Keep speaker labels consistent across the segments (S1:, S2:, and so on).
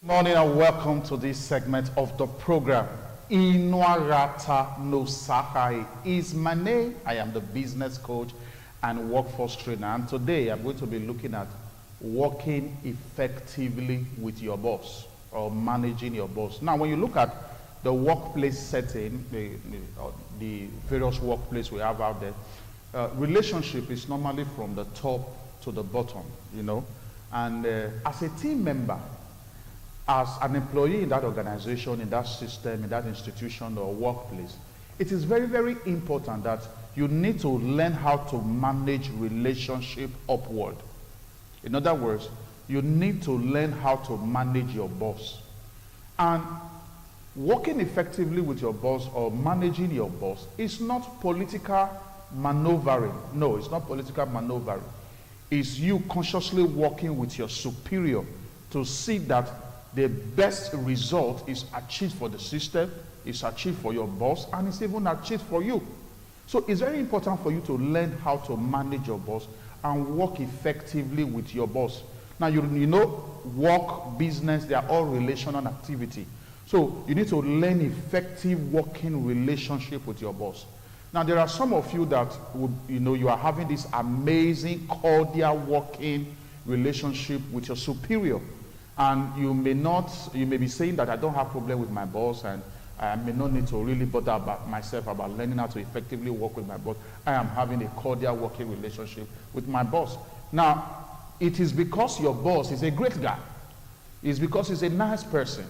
S1: Morning and welcome to this segment of the program. Inuarata no Sakai is my name. I am the business coach and workforce trainer. And today I'm going to be looking at working effectively with your boss or managing your boss. Now, when you look at the workplace setting, the various workplace we have out there, relationship is normally from the top to the bottom, And as a team member, as an employee in that organization, in that system, in that institution or workplace, it is very, very important that you need to learn how to manage relationship upward. In other words, you need to learn how to manage your boss. And working effectively with your boss or managing your boss is not political maneuvering. No, it's not political maneuvering. It's you consciously working with your superior to see that the best result is achieved for the system, is achieved for your boss, and it's even achieved for you. So it's very important for you to learn how to manage your boss and work effectively with your boss. Now, you know, work, business, they are all relational activity. So you need to learn effective working relationship with your boss. Now, there are some of you that would, you are having this amazing cordial working relationship with your superior. And you may be saying that I don't have problem with my boss and I may not need to really bother about myself about learning how to effectively work with my boss. I am having a cordial working relationship with my boss. Now, it is because your boss is a great guy. It's because he's a nice person.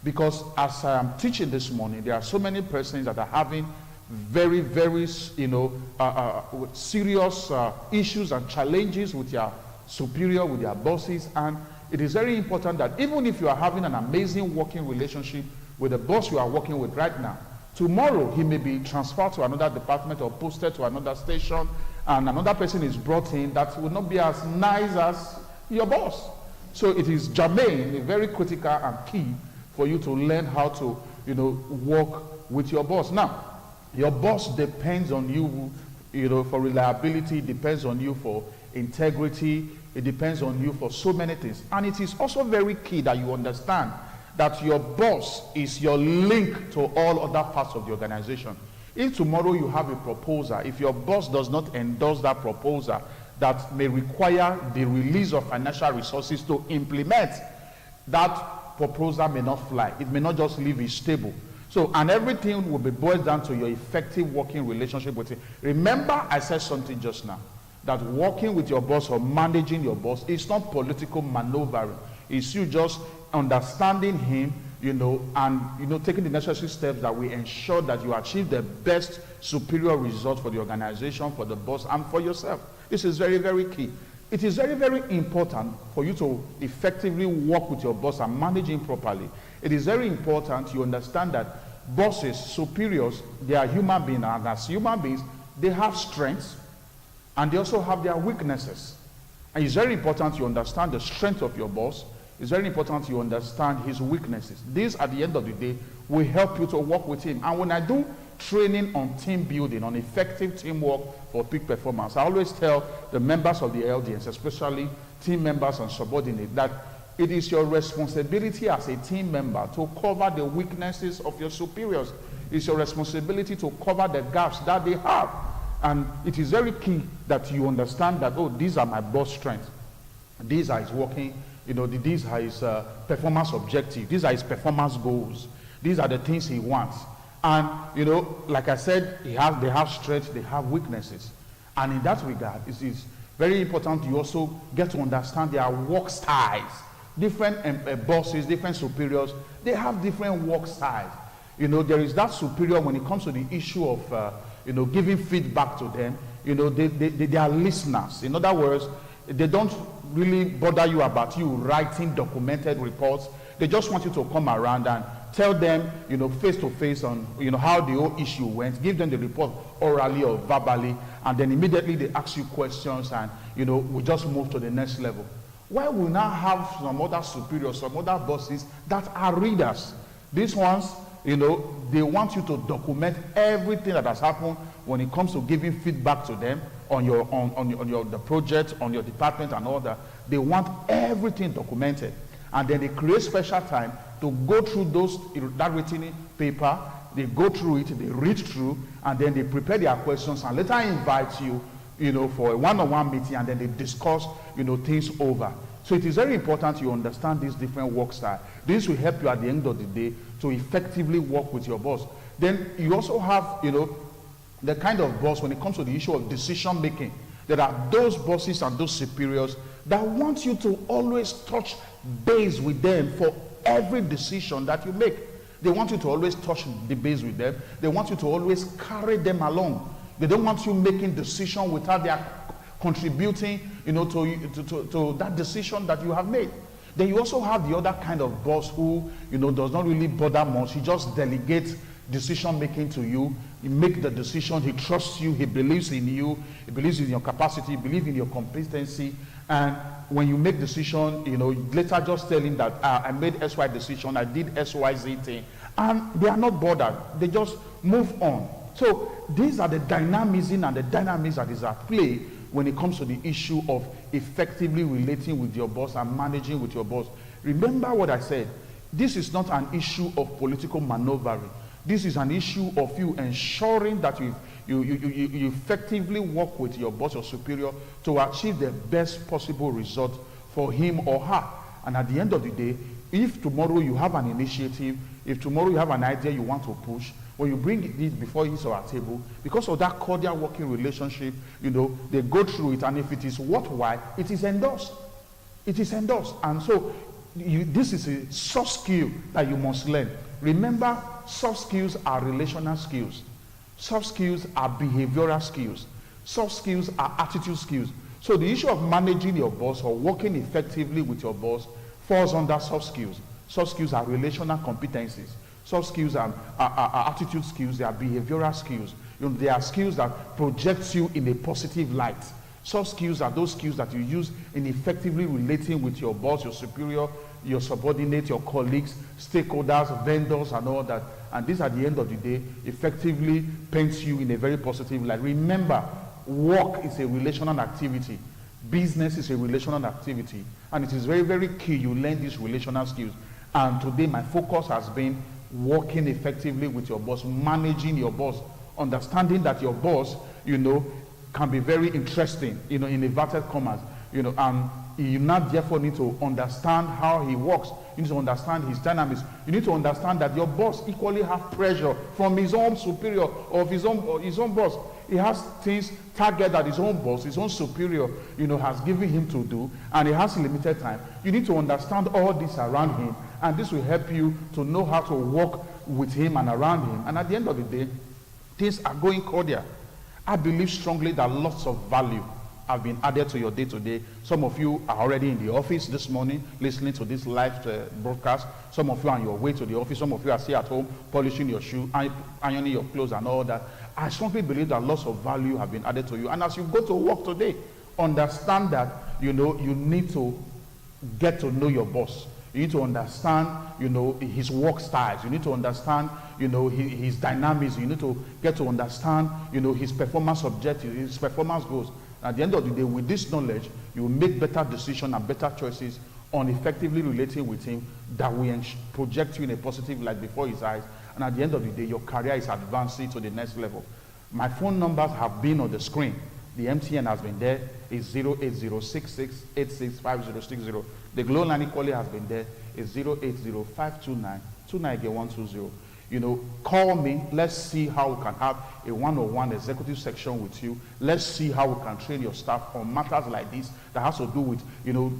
S1: Because as I am teaching this morning, there are so many persons that are having very, very, serious issues and challenges with their superior, with their bosses, and it is very important that even if you are having an amazing working relationship with the boss you are working with right now, tomorrow he may be transferred to another department or posted to another station, and another person is brought in that will not be as nice as your boss. So it is germane, very critical and key for you to learn how to, work with your boss. Now, your boss depends on you, for reliability, depends on you for integrity. It depends on you for so many things. And it is also very key that you understand that your boss is your link to all other parts of the organization. If tomorrow you have a proposal, if your boss does not endorse that proposal that may require the release of financial resources to implement, that proposal may not fly. It may not just leave his table. So, and everything will be boiled down to your effective working relationship with him. Remember, I said something just now, that working with your boss or managing your boss is not political maneuvering. It's you just understanding him, and taking the necessary steps that will ensure that you achieve the best superior result for the organization, for the boss, and for yourself. This is very, very key. It is very, very important for you to effectively work with your boss and manage him properly. It is very important you understand that bosses, superiors, they are human beings, and as human beings, they have strengths, and they also have their weaknesses. And it's very important you understand the strength of your boss. It's very important you understand his weaknesses. This, at the end of the day, will help you to work with him. And when I do training on team building, on effective teamwork for peak performance, I always tell the members of the audience, especially team members and subordinates, that it is your responsibility as a team member to cover the weaknesses of your superiors. It's your responsibility to cover the gaps that they have. And it is very key that you understand that, these are my boss' strengths. These are his working, these are his performance objectives. These are his performance goals. These are the things he wants. And, like I said, they have strengths, they have weaknesses. And in that regard, it is very important you also get to understand their work styles. Different bosses, different superiors, they have different work styles. There is that superior when it comes to the issue of giving feedback to them. They are listeners. In other words, they don't really bother you about you writing documented reports. They just want you to come around and tell them, face to face on, how the whole issue went. Give them the report orally or verbally, and then immediately they ask you questions, and, we just move to the next level. While we now have some other superiors, some other bosses that are readers. These ones, they want you to document everything that has happened when it comes to giving feedback to them on the project, on your department and all that. They want everything documented. and then they create special time to go through that written paper. They go through it, they read through, and then they prepare their questions, and later invite you, for a one-on-one meeting, and then they discuss, things over. So it is very important you understand these different work styles. This will help you at the end of the day to effectively work with your boss. Then you also have, the kind of boss when it comes to the issue of decision making. There are those bosses and those superiors that want you to always touch base with them for every decision that you make. They want you to always touch the base with them. They want you to always carry them along. They don't want you making decisions without their contributing, to that decision that you have made. Then you also have the other kind of boss who, does not really bother much. He just delegates decision making to you. He makes the decision. He trusts you. He believes in you. He believes in your capacity. He believes in your competency. And when you make decision, later just tell him that I made SY decision. I did SYZ thing. And they are not bothered. They just move on. So these are the dynamism and the dynamics that is at play when it comes to the issue of effectively relating with your boss and managing with your boss. Remember what I said. This is not an issue of political maneuvering. This is an issue of you ensuring that you effectively work with your boss or superior to achieve the best possible result for him or her. And at the end of the day, if tomorrow you have an initiative, if tomorrow you have an idea you want to push, when you bring it before his or her table, because of that cordial working relationship, they go through it, and if it is worthwhile, it is endorsed. It is endorsed. And so this is a soft skill that you must learn. Remember, soft skills are relational skills. Soft skills are behavioral skills. Soft skills are attitude skills. So the issue of managing your boss or working effectively with your boss falls under soft skills. Soft skills are relational competencies. Soft skills are attitude skills. They are behavioral skills. They are skills that project you in a positive light. Soft skills are those skills that you use in effectively relating with your boss, your superior, your subordinate, your colleagues, stakeholders, vendors, and all that. And this, at the end of the day, effectively paints you in a very positive light. Remember, work is a relational activity. Business is a relational activity. And it is very, very key you learn these relational skills. And today, my focus has been working effectively with your boss, managing your boss, understanding that your boss, can be very interesting, in inverted commas, and you now therefore need to understand how he works. You need to understand his dynamics. You need to understand that your boss equally has pressure from his own superior or his own boss. He has things targeted that his own boss, his own superior, has given him to do, and he has limited time. You need to understand all this around him, and this will help you to know how to work with him and around him. And at the end of the day, things are going cordial. I believe strongly that lots of value have been added to your day-to-day. Some of you are already in the office this morning listening to this live broadcast. Some of you are on your way to the office. Some of you are still at home polishing your shoe, ironing your clothes and all that. I strongly believe that lots of value have been added to you. And as you go to work today, understand that, you need to get to know your boss. You need to understand, his work styles. You need to understand, his dynamics. You need to get to understand, his performance objectives, his performance goals. At the end of the day, with this knowledge, you will make better decisions and better choices on effectively relating with him that will project you in a positive light before his eyes. And at the end of the day, your career is advancing to the next level. My phone numbers have been on the screen. The MTN has been there. It's 08066865060. The Glow line equally has been there. It's 08052929120. Call me. Let's see how we can have a one-on-one executive section with you. Let's see how we can train your staff on matters like this that has to do with,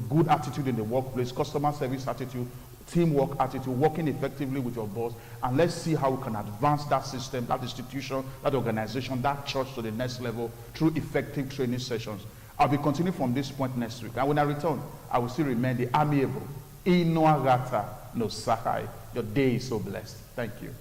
S1: good attitude in the workplace, customer service attitude, teamwork attitude, working effectively with your boss. And let's see how we can advance that system, that institution, that organization, that church to the next level through effective training sessions. I'll be continuing from this point next week. And when I return, I will still remain the amiable. Inoagata no Sakai. Your day is so blessed. Thank you.